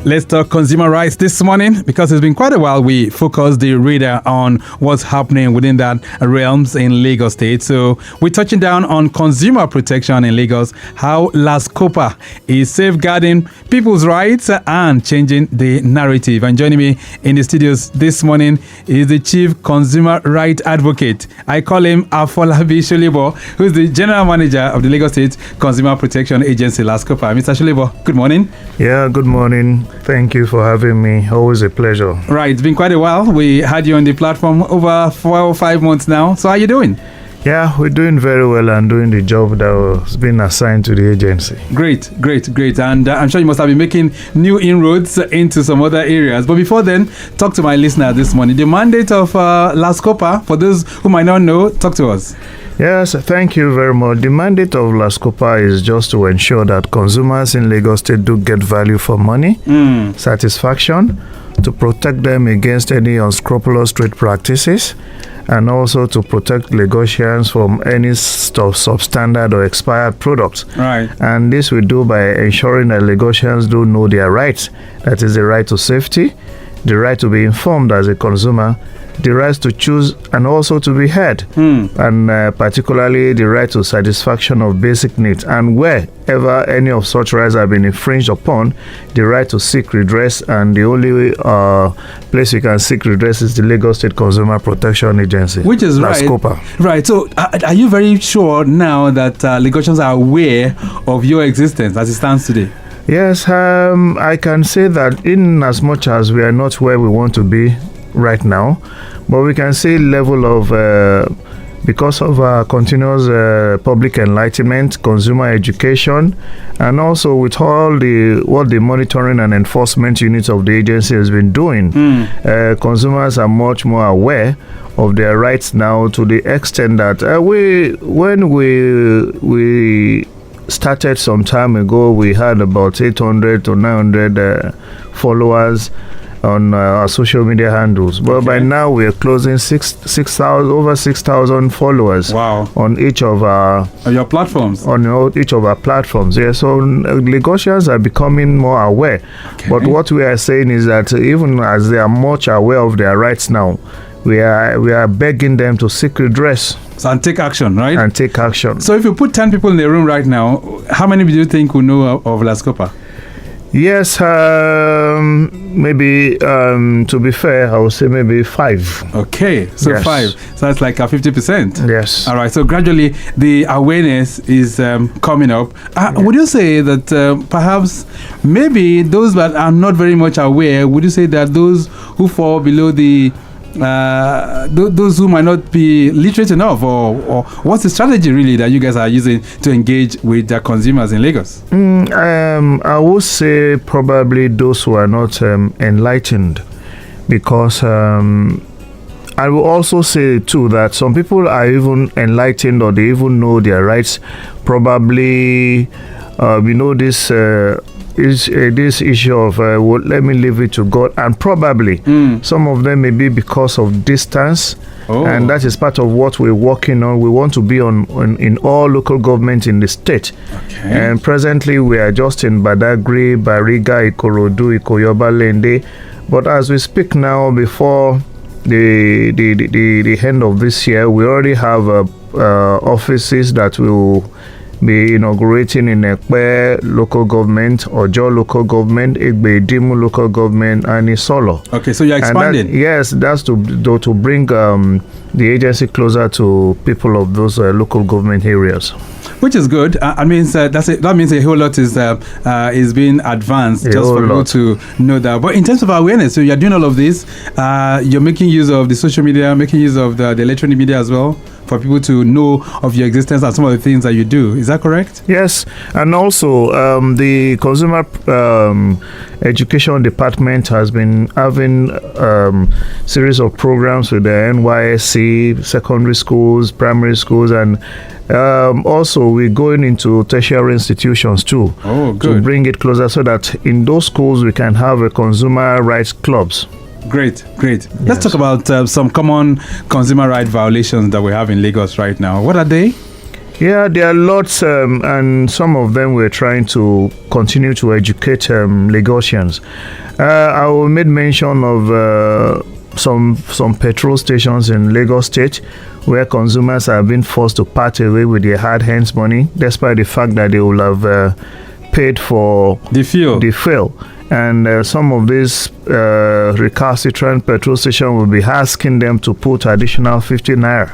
Let's talk consumer rights this morning because it's been quite a while we focused the reader on what's happening within that realms in Lagos State. So we're touching down on consumer protection in Lagos, how LASCOPA is safeguarding people's rights and changing the narrative. And joining me in the studios this morning is the Chief Consumer Rights Advocate. I call him Afolabi Solebo, who's the General Manager of the Lagos State Consumer Protection Agency, LASCOPA. Mr. Solebo, good morning. Yeah, good morning. Thank you for having me. Always a pleasure. Right, it's been quite a while. We had you on the platform over 4 or 5 months now. So how are you doing? Yeah, we're doing very well and doing the job that was been assigned to the agency. Great. And I'm sure you must have been making new inroads into some other areas. But before then, talk to my listener this morning. The mandate of LASCOPA, for those who might not know, talk to us. Yes, thank you very much. The mandate of LASCOPA is just to ensure that consumers in Lagos State do get value for money, satisfaction, to protect them against any unscrupulous trade practices, and also to protect Lagosians from any substandard or expired products. Right. And this we do by ensuring that Lagosians do know their rights. That is the right to safety, the right to be informed as a consumer, the right to choose and also to be heard, and particularly the right to satisfaction of basic needs. And wherever any of such rights have been infringed upon, the right to seek redress, and the only place you can seek redress is the Lagos State Consumer Protection Agency, which is LASCOPA. Right. So are you very sure now that Lagosians are aware of your existence as it stands today? Yes, I can say that in as much as we are not where we want to be right now, but we can see level of because of continuous public enlightenment, consumer education, and also with all what the monitoring and enforcement units of the agency has been doing, consumers are much more aware of their rights now, to the extent that when we started some time ago, we had about 800 to 900 followers on our social media handles, but by now we are closing over 6,000 followers. Wow. On each of your platforms. On each of our platforms, yeah. So Lagosians are becoming more aware. Okay. But what we are saying is that even as they are much aware of their rights now, we are begging them to seek redress. So, and take action, right? And take action. So if you put 10 people in the room right now, how many do you think will know of LASCOPA? Yes, maybe, to be fair, I would say maybe 5. Okay, so yes. 5. So that's like a 50%. Yes. All right, so gradually the awareness is coming up. Would you say that perhaps maybe those that are not very much aware, would you say that those who fall below the those who might not be literate enough, or what's the strategy really that you guys are using to engage with the consumers in Lagos? I would say probably those who are not enlightened, because I will also say too that some people are even enlightened, or they even know their rights. Probably this issue of let me leave it to God, and probably some of them may be because of distance, and that is part of what we're working on. We want to be in all local government in the state, and presently we are just in Badagry, Bariga, Ikorodu, Ikoyoba, Lende, but as we speak now, before the end of this year, we already have offices that will be inaugurating in Ekpe local government, Ojo local government, Egbe Dimu local government, and Isolo. Okay, so you're expanding. Yes, that's to bring the agency closer to people of those local government areas. Which is good. That means a whole lot is being advanced, just for people to know that. But in terms of awareness, so you're doing all of this. You're making use of the social media, making use of the electronic media as well, for people to know of your existence and some of the things that you do. Is that correct? Yes. And also, the Consumer Education Department has been having series of programs with the NYSC, secondary schools, primary schools, and also we're going into tertiary institutions too, to bring it closer, so that in those schools we can have a consumer rights clubs. Great. Yes. Let's talk about some common consumer right violations that we have in Lagos right now. What are they? Yeah, there are lots, and some of them we're trying to continue to educate Lagosians. I will make mention of some petrol stations in Lagos State where consumers have been forced to part away with their hard-earned money, despite the fact that they will have paid for the fuel. And some of these recalcitrant petrol stations will be asking them to put additional 50 naira,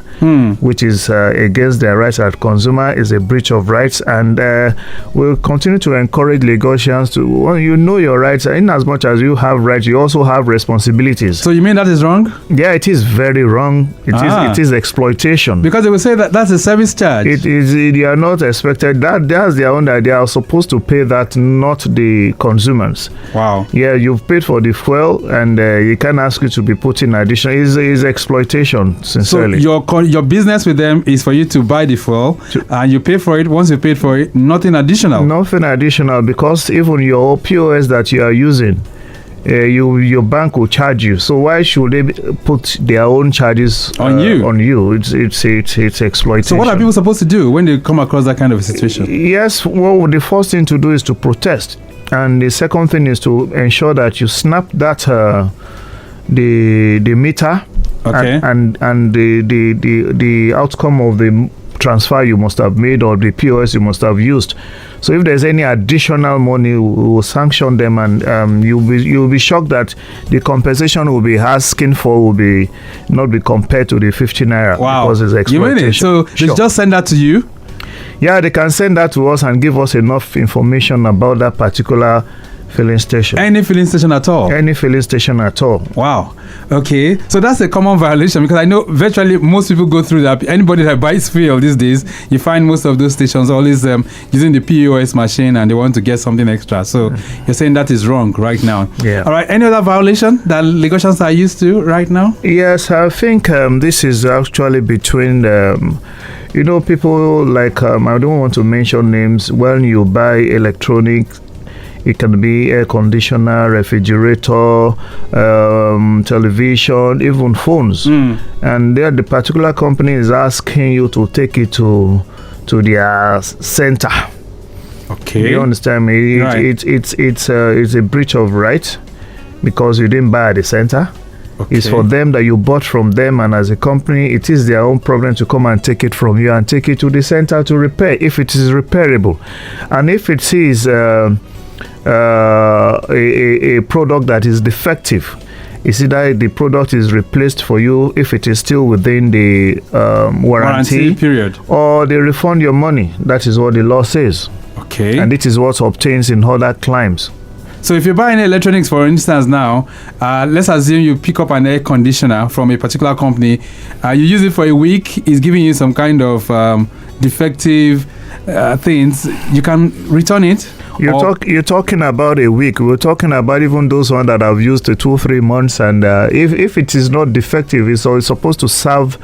which is against their rights as consumer, is a breach of rights. And we'll continue to encourage Lagosians to, well, you know your rights. In as much as you have rights, you also have responsibilities. So you mean that is wrong? Yeah, it is very wrong. It is exploitation. Because they will say that that's a service charge. It is. They are not expected. That's their own idea. They are supposed to pay that, not the consumers. Wow. Yeah, you've paid for the fuel, and you can ask you to be putting additional. Is exploitation, sincerely. So your business with them is for you to buy the fuel, and you pay for it. Once you paid for it, nothing additional. Nothing additional, because even your POS that you are using, your bank will charge you. So why should they put their own charges on you? On you, it's exploitation. So what are people supposed to do when they come across that kind of a situation? Yes, well, the first thing to do is to protest. And the second thing is to ensure that you snap that the meter, okay, and the outcome of the transfer you must have made or the POS you must have used. So if there's any additional money, we will sanction them, and you'll be shocked that the compensation we'll be asking for will not be compared to the 50 naira. Wow. Because it's exploitation. You mean it? So they just send that to you? Yeah, they can send that to us and give us enough information about that particular filling station. Any filling station at all? Any filling station at all. Wow. Okay. So that's a common violation, because I know virtually most people go through that. Anybody that buys fuel these days, you find most of those stations always using the POS machine, and they want to get something extra. So you're saying that is wrong right now. Yeah. All right. Any other violation that Lagosians are used to right now? Yes, I think this is actually between people like, I don't want to mention names. When you buy electronics, it can be air conditioner, refrigerator, television, even phones. And there the particular company is asking you to take it to their center. Okay. You understand me? Right. It's a breach of right, because you didn't buy at the center. Okay. It's for them that you bought from them, and as a company, it is their own problem to come and take it from you and take it to the center to repair, if it is repairable. And if it is a product that is defective, it's either the product is replaced for you if it is still within the warranty period, or they refund your money. That is what the law says. Okay. And it is what obtains in other climes. So if you're buying electronics, for instance, now, let's assume you pick up an air conditioner from a particular company, you use it for a week, it's giving you some kind of defective things, you can return it. You're talking about a week. We're talking about even those ones that have used 2 or 3 months, and if it is not defective, it's supposed to serve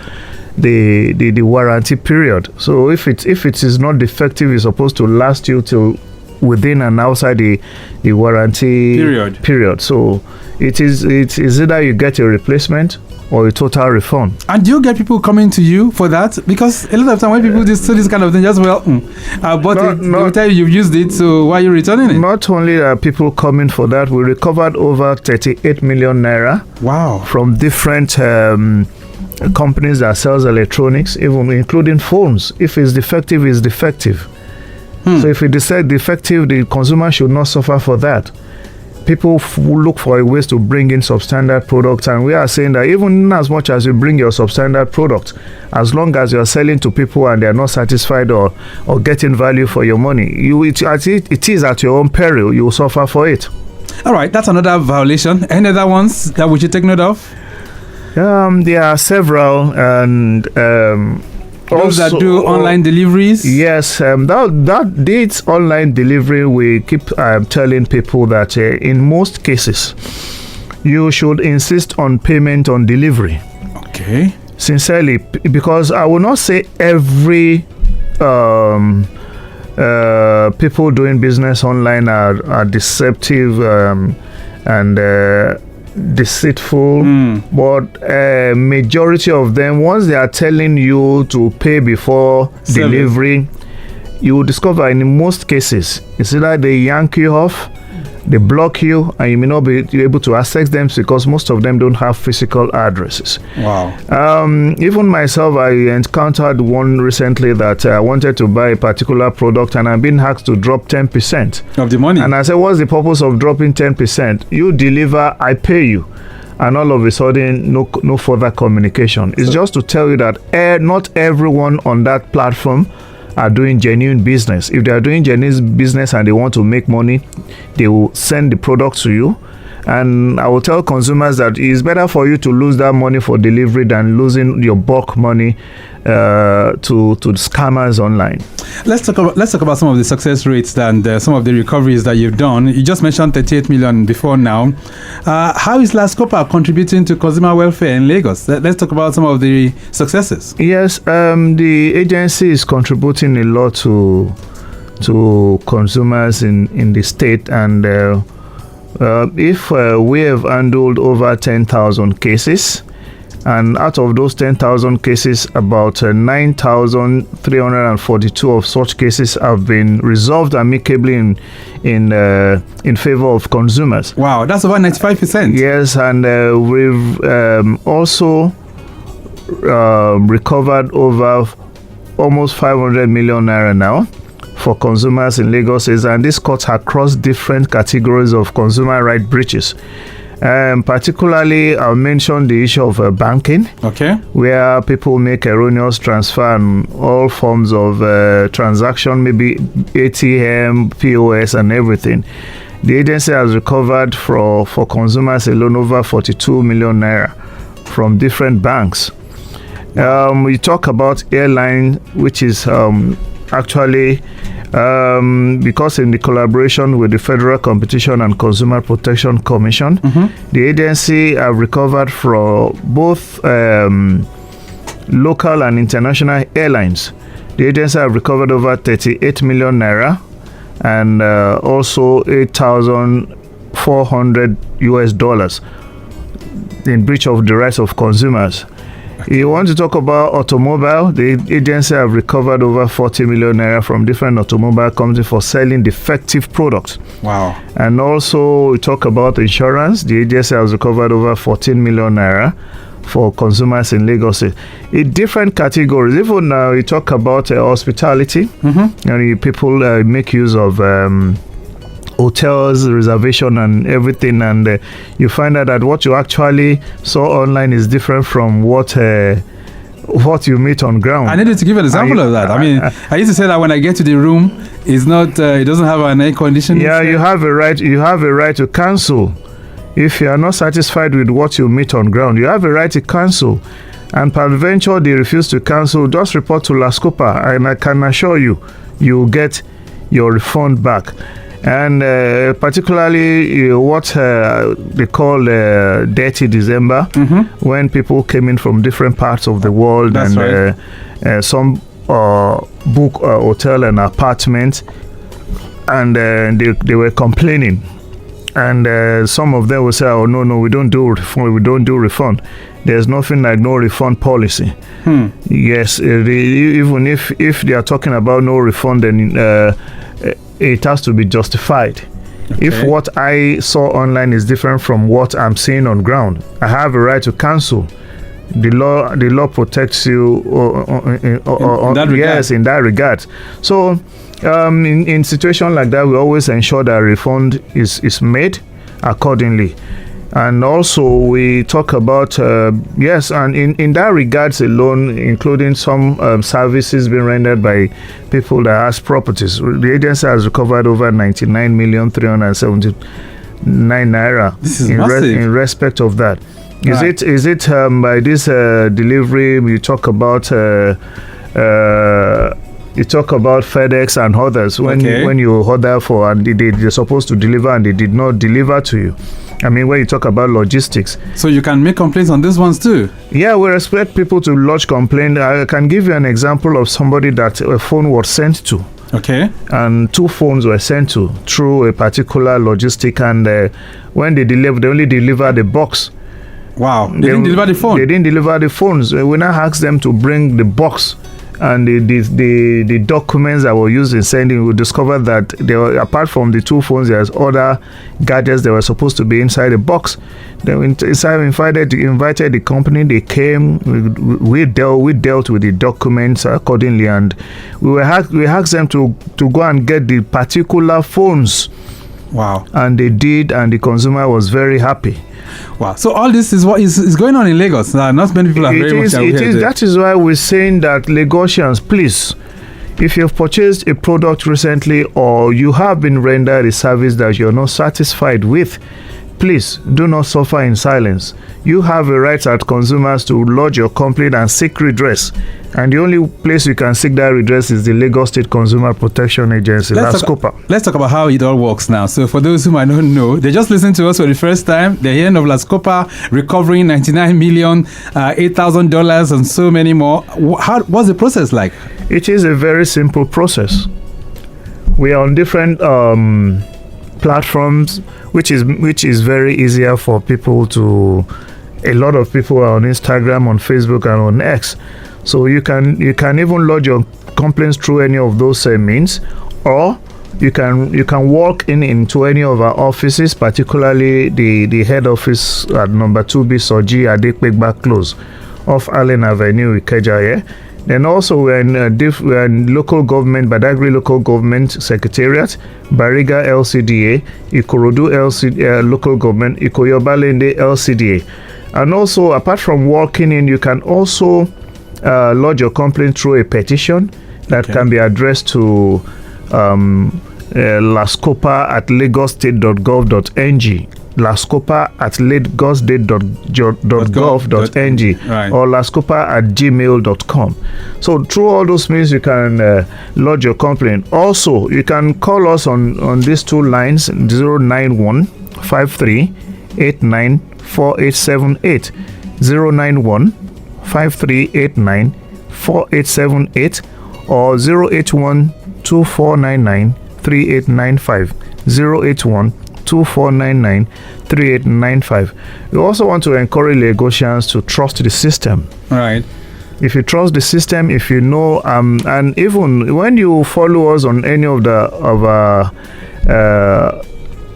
the warranty period. So if it is not defective, it's supposed to last you till within and outside the warranty period. So it's either you get a replacement or a total refund. And do you get people coming to you for that? Because a lot of time when people do this kind of thing, just I bought it, they will tell you you've used it, so why are you returning it? Not only are people coming for that, we recovered over 38 million naira. Wow. From different companies that sells electronics, even including phones. If it's defective, it's defective. So if it is defective, the consumer should not suffer for that. People look for ways to bring in substandard products, and we are saying that even as much as you bring your substandard product, as long as you're selling to people and they're not satisfied or getting value for your money, it is at your own peril. You will suffer for it. All right, that's another violation. Any other ones that we should take note of? There are several, and those that do online deliveries. Yes, that online delivery, we keep telling people that in most cases you should insist on payment on delivery. Okay. Sincerely, because I will not say every people doing business online are deceptive and deceitful, but majority of them, once they are telling you to pay before delivery, you will discover in most cases it's either they yank you off, they block you, and you may not be able to access them because most of them don't have physical addresses. Wow. Even myself, I encountered one recently that I wanted to buy a particular product and I've been asked to drop 10% of the money. And I said, what's the purpose of dropping 10%? You deliver, I pay you. And all of a sudden, no further communication. It's just to tell you that not everyone on that platform are doing genuine business. If they are doing genuine business and they want to make money, they will send the product to you. And I will tell consumers that it's better for you to lose that money for delivery than losing your bulk money to scammers online. Let's talk about some of the success rates and some of the recoveries that you've done. You just mentioned 38 million before now. How is LASCOPA contributing to consumer welfare in Lagos? Let's talk about some of the successes. Yes, the agency is contributing a lot to consumers in the state, and if we have handled over 10,000 cases, and out of those 10,000 cases, about 9,342 of such cases have been resolved amicably in favor of consumers. Wow, that's about 95%. Yes, and we've also recovered over almost 500 million naira now for consumers in Lagos, and this cuts across different categories of consumer right breaches. Particularly, I'll mention the issue of banking, where people make erroneous transfer and all forms of transaction, maybe ATM, POS, and everything. The agency has recovered for consumers alone over 42 million naira from different banks. We talk about airline, which is actually because in the collaboration with the Federal Competition and Consumer Protection Commission, the agency have recovered from both local and international airlines. The agency have recovered over 38 million naira and also $8,400 in breach of the rights of consumers. You want to talk about automobile? The agency have recovered over 40 million naira from different automobile companies for selling defective products. Wow. And also, we talk about insurance. The agency has recovered over 14 million naira for consumers in Lagos. In different categories. Even now, we talk about hospitality. And people make use of hotels, reservation, and everything, and you find out that what you actually saw online is different from what you meet on ground. I needed to give an example of that. I mean, I used to say that when I get to the room, it's not, it doesn't have an air conditioning. Yeah, you have a right. You have a right to cancel if you are not satisfied with what you meet on ground. You have a right to cancel, and peradventure they refuse to cancel. Just report to LASCOPA, and I can assure you, you will get your refund back. And particularly what they call Dirty December, when people came in from different parts of the world. That's and right. Some book hotel and apartment, and they were complaining. And some of them will say, oh, no, we don't do refund. There's nothing like no refund policy. Yes, even if they are talking about no refund, then it has to be justified. If what I saw online is different from what I'm seeing on ground, I have a right to cancel. The law protects you in that regard. Yes, in that regard. So in situations like that, we always ensure that refund is made accordingly. And also we talk about yes, and in that regards alone, including some services being rendered by people that has properties, the agency has recovered over 99,379 naira. This is massive. In respect of that. Is it by this delivery you talk about FedEx and others when you order for and they're supposed to deliver and they did not deliver to you. I mean, when you talk about logistics. So you can make complaints on these ones too? Yeah, we expect people to lodge complaint. I can give you an example of somebody that a phone was sent to. Okay. And 2 phones were sent to through a particular logistic, and when they delivered, they only delivered the box. Wow. They didn't deliver the phone? They didn't deliver the phones. We now asked them to bring the box and the documents that were used in sending. We discovered that there were, apart from the 2 phones, there's other gadgets that were supposed to be inside the box. Then we invited the company. They came. We dealt with the documents accordingly, and we asked them to go and get the particular phones. Wow. And they did, and the consumer was very happy. Wow. So all this is what is going on in Lagos. Not many people are very much aware. That is why we're saying that Lagosians, please, if you've purchased a product recently or you have been rendered a service that you're not satisfied with, please do not suffer in silence. You have a right as consumers to lodge your complaint and seek redress. And the only place you can seek that redress is the Lagos State Consumer Protection Agency, LASCOPA. Let's talk about how it all works now. So for those who might not know, they just listened to us for the first time. They're hearing of LASCOPA recovering $99 million, $8,000 and so many more. What's the process like? It is a very simple process. We are on different platforms, which is very easier for people to. A lot of people are on Instagram, on Facebook, and on X. So you can even lodge your complaints through any of those means, or you can walk into any of our offices, particularly the head office at number 2B Soji Adekpegba Close off Allen Avenue, Ikeja. Then also we're in local government, Badagry Local Government Secretariat, Bariga LCDA, Ikorodu Local Government, Ikoyobalende LCDA. And also, apart from walking in, you can also lodge your complaint through a petition that can be addressed to LASCOPA at lagosstate.gov.ng, LASCOPA at lagosstate.gov.ng, right, or LASCOPA at gmail.com. So through all those means, you can lodge your complaint. Also, you can call us on these 2 lines, 091 53 89 4878, 091 5389 4878, or 081 2499 3895, 081 2499 3895. We also want to encourage Lagosians to trust the system. Right. If you trust the system, if you know, and even when you follow us on any of our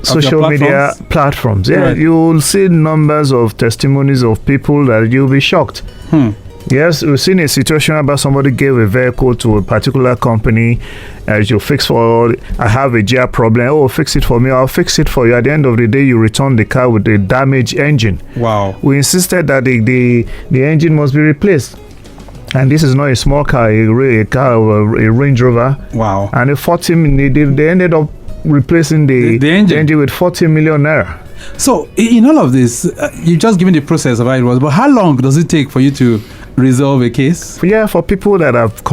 social media platforms, right, you'll see numbers of testimonies of people that you'll be shocked. Yes, we've seen a situation about somebody gave a vehicle to a particular company as you fix for. I have a gear problem. Oh, fix it for me. I'll fix it for you. At the end of the day, you return the car with a damaged engine. Wow. We insisted that the engine must be replaced. And this is not a small car, a Range Rover. Wow. And they ended up replacing the engine with 40 million naira. So in all of this, you've just given the process of how it was, but how long does it take for you to resolve a case? Yeah, for people that have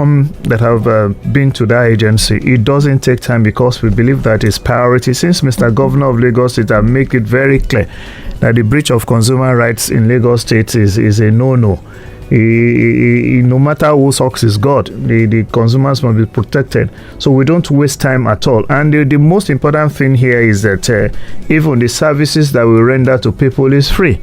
been to that agency, it doesn't take time because we believe that it's priority. Since Mr. Governor of Lagos State has made it very clear that the breach of consumer rights in Lagos State is a no-no. No matter who sucks is God, the consumers must be protected. So we don't waste time at all. And the most important thing here is that even the services that we render to people is free.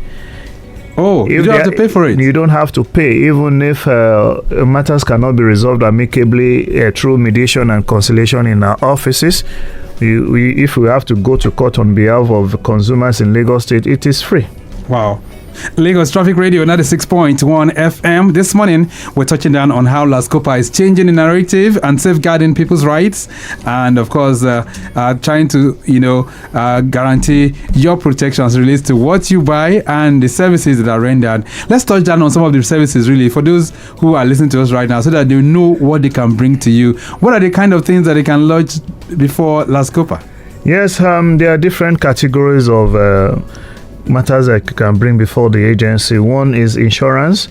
Oh, you don't have to pay for it? You don't have to pay, even if matters cannot be resolved amicably through mediation and conciliation in our offices. If we have to go to court on behalf of consumers in Lagos State, it is free. Wow. Lagos Traffic Radio 96.1 FM. This morning, we're touching down on how LASCOPA is changing the narrative and safeguarding people's rights, and of course, trying to guarantee your protections relates to what you buy and the services that are rendered. Let's touch down on some of the services really for those who are listening to us right now, so that they know what they can bring to you. What are the kind of things that they can lodge before LASCOPA? Yes, there are different categories of matters that you can bring before the agency. One is insurance.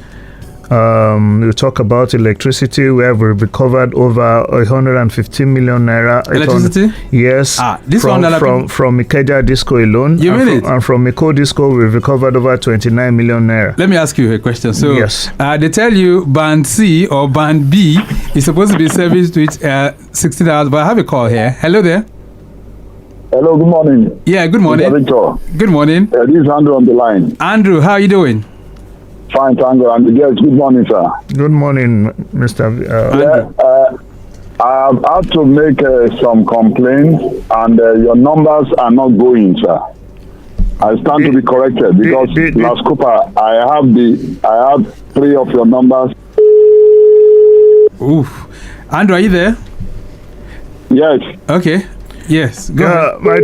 We talk about electricity, where we've recovered over 115 million naira. Electricity? Yes. This from Ikeja Disco alone. You mean it? And from Miko Disco, we've recovered over 29 million naira. Let me ask you a question. So, yes. They tell you band C or band B is supposed to be serviced with 16 hours, but I have a call here. Hello there. Hello, good morning. Yeah, good morning. Mr. Victor. Good morning. This is Andrew on the line. Andrew, how are you doing? Fine, thank you. And yes, good morning, sir. Good morning, Mr. I've had to make some complaints, and your numbers are not going, sir. I stand to be corrected because LASCOPA, I have 3 of your numbers. Oof. Andrew, are you there? Yes. Okay. Yes. Go ahead. I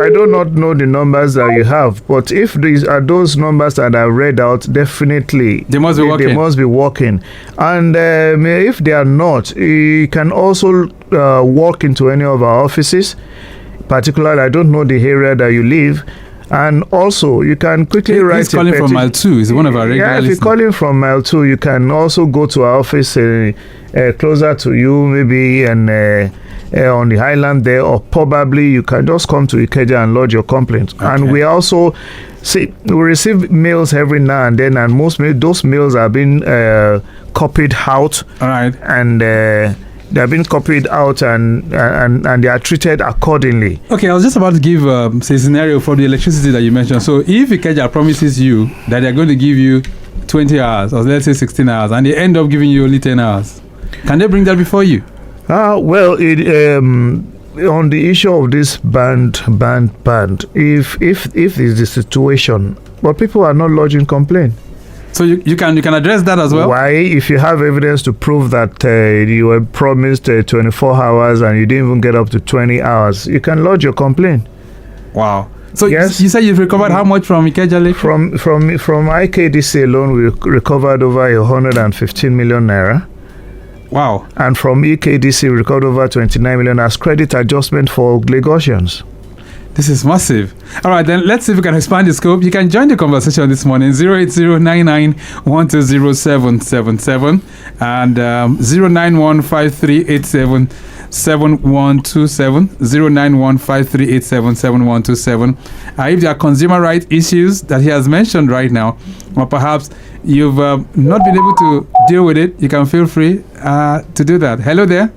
do not know the numbers that you have, but if these are those numbers that I read out, definitely they must be working. They must be working. And if they are not, you can also walk into any of our offices. Particularly, I don't know the area that you live. And also, you can quickly write. He's calling from Mile 2. Is one of our regular listeners. If you're calling from Mile 2, you can also go to our office closer to you, maybe on the island there, or probably you can just come to Ikeja and lodge your complaint. Okay. And we also we receive mails every now and then, and those mails are being copied out. All right. And they have been copied out and they are treated accordingly. Okay, I was just about to give a scenario for the electricity that you mentioned. So if Ikeja promises you that they're going to give you 20 hours, or let's say 16 hours, and they end up giving you only 10 hours, can they bring that before you? Well, on the issue of this band, if it's the situation, but people are not lodging complaint. So you can address that as well? Why? If you have evidence to prove that you were promised 24 hours and you didn't even get up to 20 hours, you can lodge your complaint. Wow. So yes. You said you've recovered how much from Ikeja Lake? From IKDC alone, we recovered over 115 million naira. Wow. And from EKDC, we recovered over 29 million as credit adjustment for Lagosians. This is massive. All right, then let's see if we can expand the scope. You can join the conversation this morning, 08099120777 and 09153877127, 09153877127. If there are consumer rights issues that he has mentioned right now, or perhaps you've not been able to deal with it, you can feel free to do that. Hello there.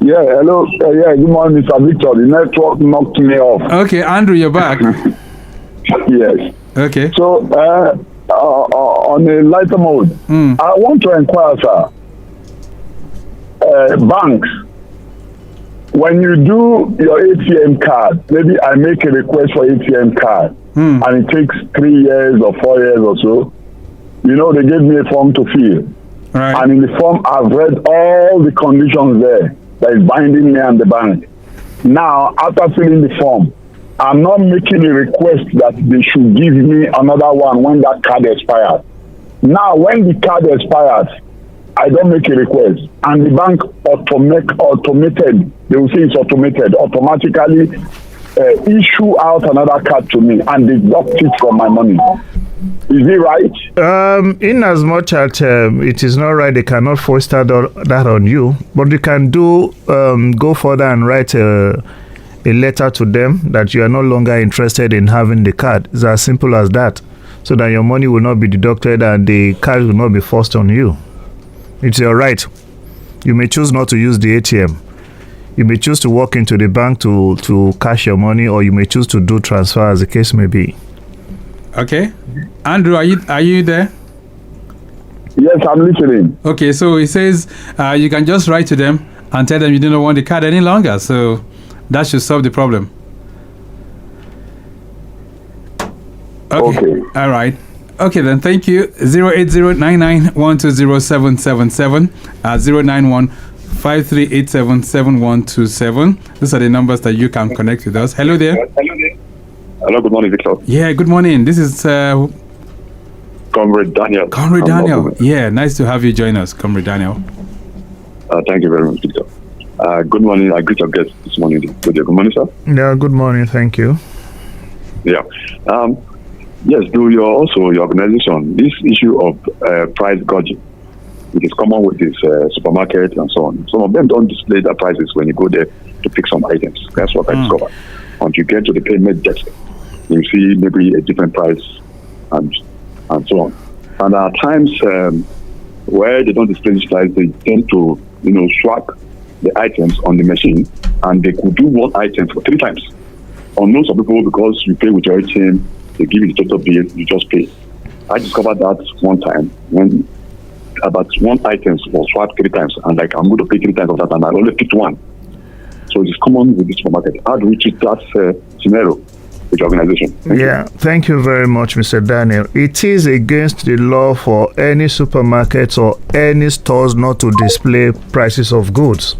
Yeah, hello. Good morning, Mr. Victor. The network knocked me off. Okay, Andrew, you're back. Yes. Okay. So, on a lighter mode, I want to inquire, sir. Banks, when you do your ATM card, maybe I make a request for ATM card, and it takes 3 years or 4 years or so. You know, they gave me a form to fill. Right. And in the form, I've read all the conditions there that is binding me and the bank. Now, after filling the form, I'm not making a request that they should give me another one when that card expires. Now, when the card expires, I don't make a request. And the bank automated, they will say it's automated, automatically issue out another card to me and deduct it from my money. Is it right? In as much as it is not right, they cannot force that on you, but you can go further and write a letter to them that you are no longer interested in having the card. It's as simple as that, so that your money will not be deducted and the card will not be forced on you. It's your right. You may choose not to use the ATM. You may choose to walk into the bank to cash your money, or you may choose to do transfer, as the case may be. Okay. Andrew, are you there? Yes, I'm listening. Okay, so he says you can just write to them and tell them you don't want the card any longer. So that should solve the problem. Okay. All right. Okay, then thank you. 08099120777 09153877127. Those are the numbers that you can connect with us. Hello there. Hello, good morning, Victor. Yeah, good morning. This is Comrade Daniel. Comrade Daniel. Yeah, nice to have you join us, Comrade Daniel. Thank you very much, Victor. Good morning. I greet your guests this morning. Good morning, sir. Yeah, good morning. Thank you. Yeah. Yes, do your organization, this issue of price gouging, it is common with this supermarket and so on. Some of them don't display their prices when you go there to pick some items. That's what I discovered. Once you get to the payment desk, you see maybe a different price and so on. And there are times where they don't display this price, they tend to swap the items on the machine, and they could do one item for 3 times. Unknown some people, because you pay with your ATM, they give you the total bill, you just pay. I discovered that one time when about one item was swapped 3 times, and I'm going to pay 3 times of that, and I only picked one. So it is common with the supermarket. How do we treat that scenario with your organization? Thank you very much, Mr. Daniel. It is against the law for any supermarkets or any stores not to display prices of goods.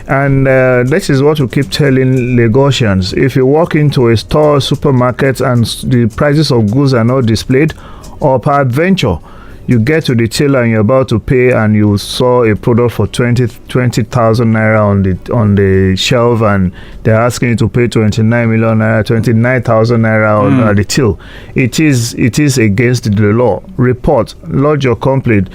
And this is what we keep telling Lagosians. If you walk into a store, supermarket, and the prices of goods are not displayed, or peradventure, you get to the till and you're about to pay, and you saw a product for 20,000 naira on the shelf, and they're asking you to pay 29 million naira, 29,000 naira at the till. It is against the law. Report, lodge your complaint.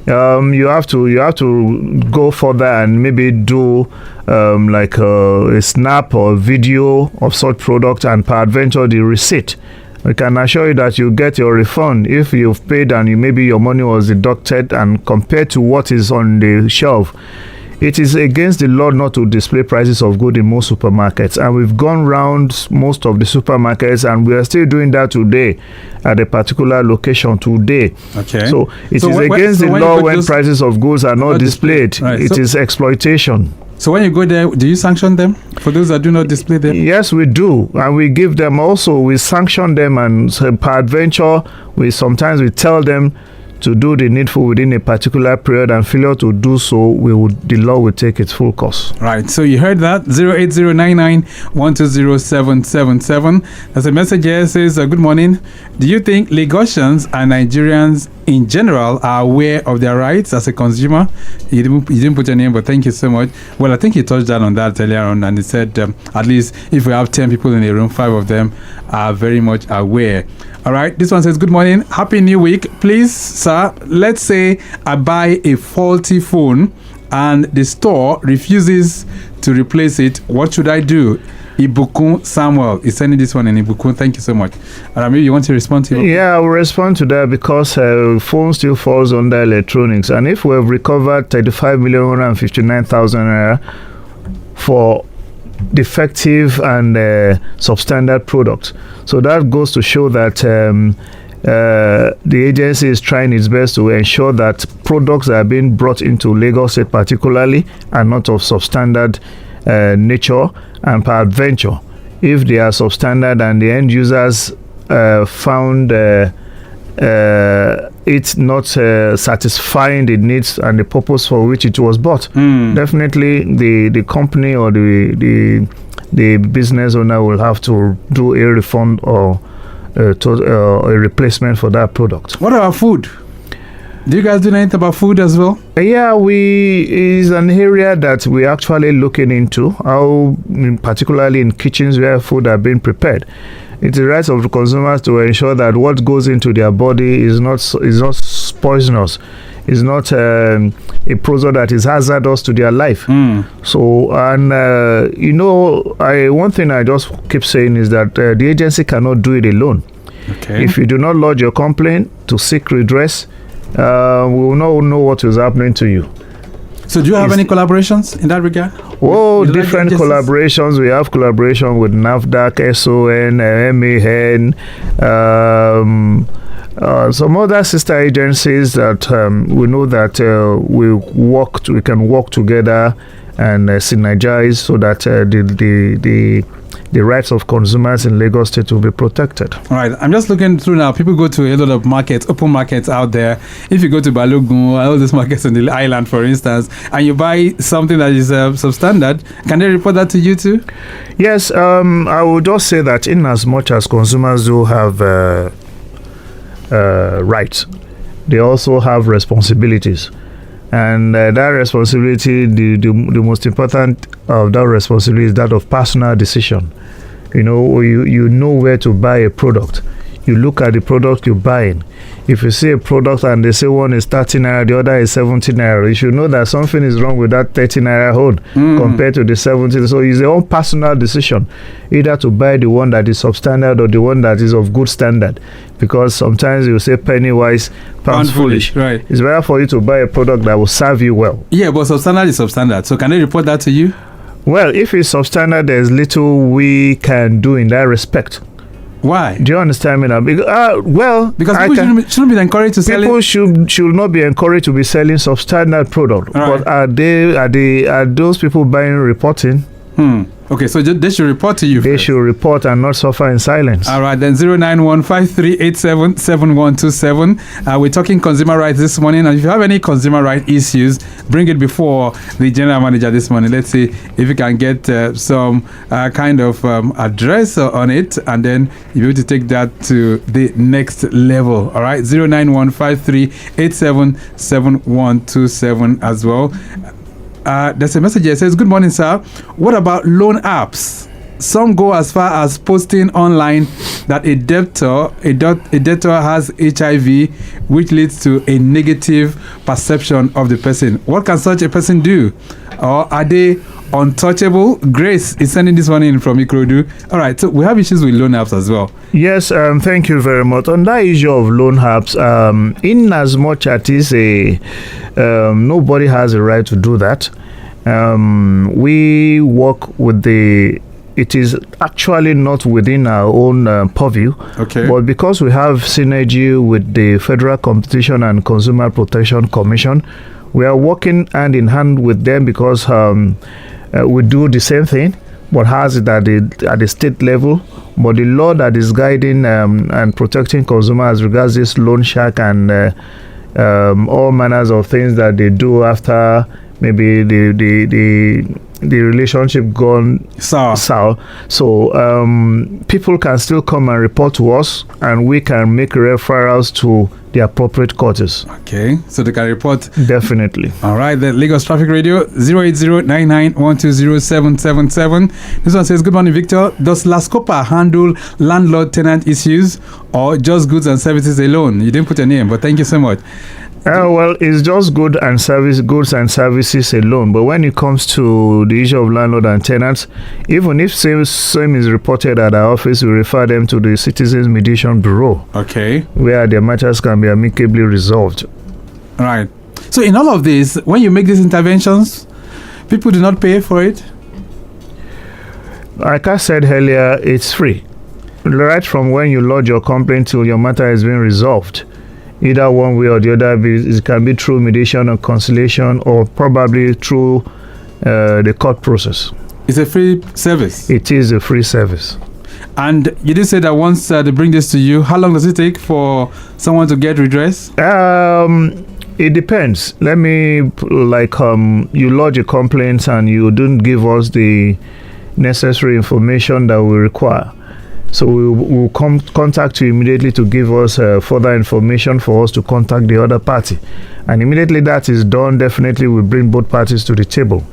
You have to go further and maybe do a snap or video of such product, and peradventure the receipt. I can assure you that you get your refund if you've paid and maybe your money was deducted, and compared to what is on the shelf. It is against the law not to display prices of goods in most supermarkets, and we've gone round most of the supermarkets, and we are still doing that today at a particular location today. Okay. So it is against the law when prices of goods are not displayed. Right. It is exploitation. So when you go there, do you sanction them for those that do not display them? Yes, we do, and we give them also. We sanction them, and peradventure, we tell them to do the needful within a particular period, and failure to do so, the law will take its full course. Right. So you heard that. 08099120777. There's a message here says, good morning. Do you think Lagosians and Nigerians in general are aware of their rights as a consumer? You didn't put your name, but thank you so much. Well, I think you touched on that earlier on, and he said at least if we have 10 people in the room, 5 of them are very much aware. All right, this one says, good morning, happy new week. Please, sir, let's say I buy a faulty phone and the store refuses to replace it. What should I do? Ibukun Samuel is sending this one in Ibukun. Thank you so much. Maybe you want to respond to it? Yeah, I will respond to that because phone still falls under electronics. And if we have recovered 35,159,000 naira for defective and substandard products, so that goes to show that the agency is trying its best to ensure that products that are being brought into Lagos State particularly are not of substandard nature, and peradventure, if they are substandard and the end users found it's not satisfying the needs and the purpose for which it was bought, definitely the company or the business owner will have to do a refund or a replacement for that product. What about food? Do you guys do anything about food as well? Yeah, is an area that we're actually looking into, how particularly in kitchens where food are being prepared. It's the right of the consumers to ensure that what goes into their body is not poisonous, is not a product that is hazardous to their life. So, and one thing I just keep saying is that the agency cannot do it alone. Okay. If you do not lodge your complaint to seek redress, we will not know what is happening to you. So do you have any collaborations in that regard? Different collaborations. We have collaboration with NAFDAC, SON, MAN, some other sister agencies that we know that we can work together and synergize so that the rights of consumers in Lagos State will be protected. All right, I'm just looking through now. People go to a lot of markets, open markets out there. If you go to Balogun, all these markets on the island, for instance, and you buy something that is substandard, can they report that to you too? Yes, I would just say that in as much as consumers do have rights, they also have responsibilities. And that responsibility, the most important of that responsibility is that of personal decision. You know where to buy a product. you look at the product you're buying. If you see a product and they say one is 30 naira, the other is 70 naira, you should know that something is wrong with that 30 naira hold compared to the 70. So it's your own personal decision either to buy the one that is substandard or the one that is of good standard, because sometimes you say penny wise, pound foolish. Right. It's better for you to buy a product that will serve you well. Yeah, but substandard is substandard. So can they report that to you? Well, if it's substandard, there's little we can do in that respect. Why? Do you understand me now? Because people shouldn't be encouraged to sell people it. should not be encouraged to be selling substandard product. Right. But are those people buying reporting? Okay, so they should report to you. They first. should report and not suffer in silence. All right, then 09153877127. We're talking consumer rights this morning, and if you have any consumer rights issues, bring it before the general manager this morning. Let's see if you can get some kind of address on it, and then you'll be able to take that to the next level. All right, 09153877127 as well. There's a message here. It says, good morning, sir. What about loan apps? Some go as far as posting online that a debtor has HIV, which leads to a negative perception of the person. What can such a person do? Or are they untouchable? Grace is sending this one in from Ikorodu. All right, so we have issues with loan apps as well. Yes, thank you very much. On that issue of loan apps, in as much as it is nobody has a right to do that. We work with it is actually not within our own purview. Okay. But because we have synergy with the Federal Competition and Consumer Protection Commission, we are working hand in hand with them because we do the same thing, but has it at the state level. But the law that is guiding and protecting consumers regards this loan shark and all manners of things that they do after maybe the relationship gone sour. So people can still come and report to us, and we can make referrals to the appropriate courts. Okay, so they can report. Definitely. All right, the Lagos Traffic Radio 08099120777. This one says, good morning, Victor. Does LASCOPA handle landlord-tenant issues or just goods and services alone? You didn't put a name, but thank you so much. Well, it's just goods and services alone. But when it comes to the issue of landlord and tenants, even if same is reported at our office, we refer them to the Citizens Mediation Bureau. Okay. Where their matters can be amicably resolved. All right. So in all of this, when you make these interventions, people do not pay for it? Like I said earlier, it's free. Right from when you lodge your complaint till your matter has been resolved. Either one way or the other, it can be through mediation or conciliation, or probably through the court process. It's a free service? It is a free service. And you did say that once they bring this to you, how long does it take for someone to get redress? It depends. Let me, you lodge a complaint and you don't give us the necessary information that we require. So we will contact you immediately to give us further information for us to contact the other party. And immediately that is done, definitely we bring both parties to the table.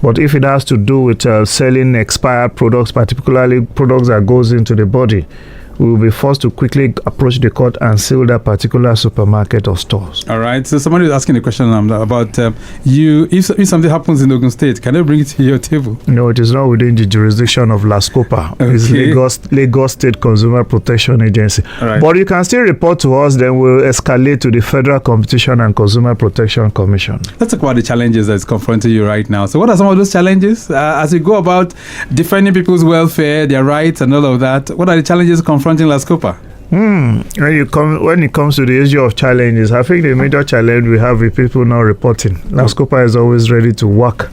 But if it has to do with selling expired products, particularly products that goes into the body, we will be forced to quickly approach the court and seal that particular supermarket or stores. All right. So somebody is asking a question about you. If something happens in Ogun State, can they bring it to your table? No, it is not within the jurisdiction of LASCOPA. Okay. It's Lagos State Consumer Protection Agency. Right. But you can still report to us, then we'll escalate to the Federal Competition and Consumer Protection Commission. Let's talk about the challenges that's confronting you right now. So what are some of those challenges as you go about defending people's welfare, their rights and all of that? What are the challenges confronting LASCOPA? When it comes to the issue of challenges, I think the major challenge we have with people not reporting. LASCOPA is always ready to work.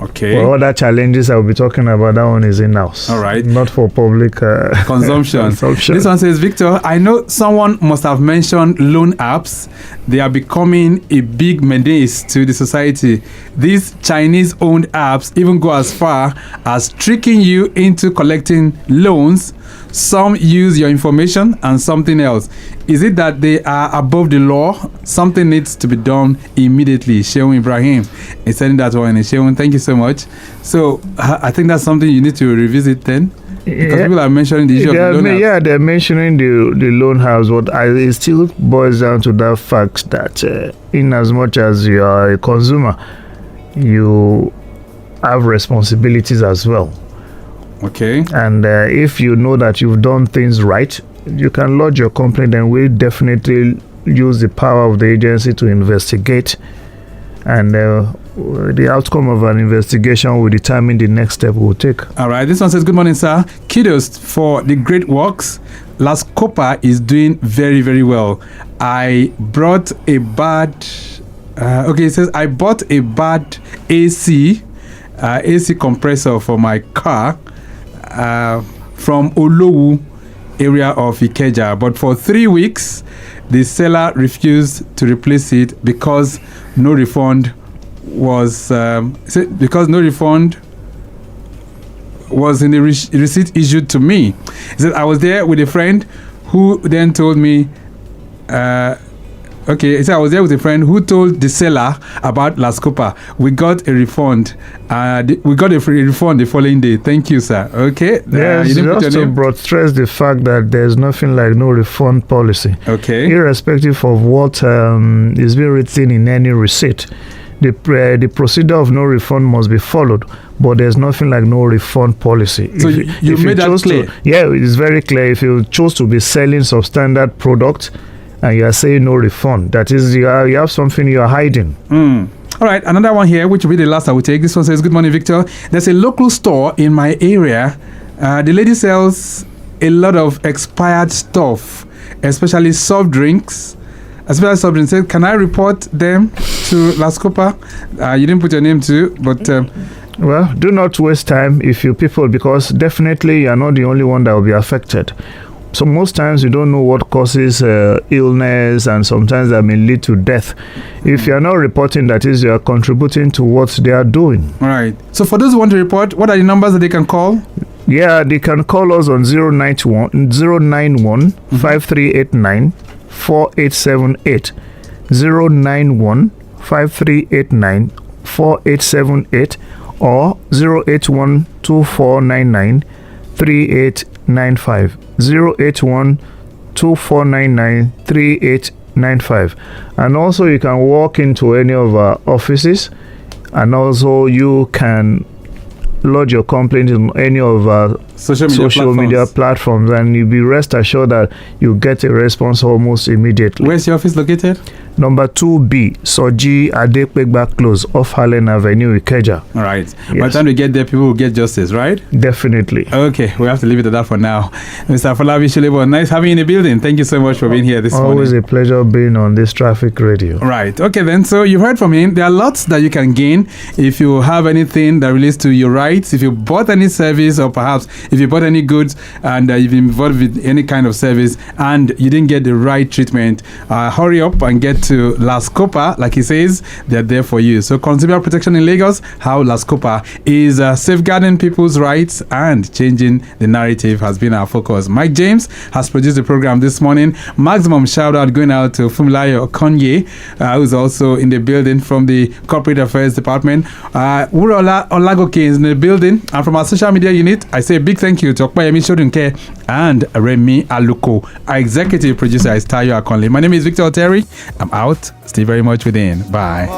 Okay. For other challenges I'll be talking about, that one is in-house. All right. Not for public consumption. This one says, Victor, I know someone must have mentioned loan apps. They are becoming a big menace to the society. These Chinese-owned apps even go as far as tricking you into collecting loans. Some use your information and something else. Is it that they are above the law? Something needs to be done immediately. Sheun Ibrahim is sending that one. Sheun, thank you so much. So I think that's something you need to revisit then. Because people are mentioning the issue of the loan house. Yeah, they're mentioning the loan house, but it still boils down to that fact that in as much as you are a consumer, you have responsibilities as well. Okay. And if you know that you've done things right, you can lodge your complaint, and we definitely use the power of the agency to investigate, and the outcome of an investigation will determine the next step we'll take. All right. This one says, good morning, sir. Kudos for the great works. LASCOPA is doing very, very well. I brought a bad... it says, I bought a bad AC compressor for my car from Olowu area of Ikeja, but for 3 weeks the seller refused to replace it because no refund was in the receipt issued to me. He said, I was there with a friend who then told me he said, I was there with a friend who told the seller about LASCOPA. We got a refund. We got a free refund the following day. Thank you, sir. Okay. Yes, just to stress the fact that there's nothing like no refund policy. Okay. Irrespective of what is being written in any receipt, the procedure of no refund must be followed. But there's nothing like no refund policy. So you made that clear? It's very clear. If you chose to be selling substandard product, and you are saying no refund, that is, you have something you are hiding. All right, another one here, which will be the last I will take. This one says, good morning, Victor. There's a local store in my area. The lady sells a lot of expired stuff, especially soft drinks. Said, can I report them to LASCOPA? You didn't put your name too, but... well, do not waste time because definitely you are not the only one that will be affected. So most times you don't know what causes illness, and sometimes that may lead to death. If you are not reporting, that is, you are contributing to what they are doing. All right. So for those who want to report, what are the numbers that they can call? Yeah, they can call us on 091 5389 4878. 091 5389 4878 or 081 2499 3895. 081 2499 3895. And also you can walk into any of our offices, and also you can lodge your complaint in any of our social media platforms, and you'll be rest assured that you get a response almost immediately. Where's your office located? Number 2B, Soji Adepegba Close, off Harlem Avenue, Ikeja. All right. Yes. By the time we get there, people will get justice, right? Definitely. Okay, we have to leave it at that for now. Mr. Afolabi, Solebo, nice having you in the building. Thank you so much for being here this morning. Always a pleasure being on this traffic radio. Right. Okay, then. So you've heard from him. There are lots that you can gain if you have anything that relates to your rights, if you bought any service, or perhaps if you bought any goods and you've been involved with any kind of service and you didn't get the right treatment. Hurry up and get to LASCOPA. Like he says, they're there for you. So consumer protection in Lagos, how LASCOPA is safeguarding people's rights and changing the narrative has been our focus. Mike James has produced the program this morning. Maximum shout out going out to Fumilayo Okonye, who's also in the building from the Corporate Affairs Department. Wurola Olagoke is in the building. And from our social media unit, I say a big thank you to Okpayemi Shodunke and Remi Aluko. Our executive producer is Tayo Akonle. My name is Victor Oteri. I'm out. Stay very much within. Bye.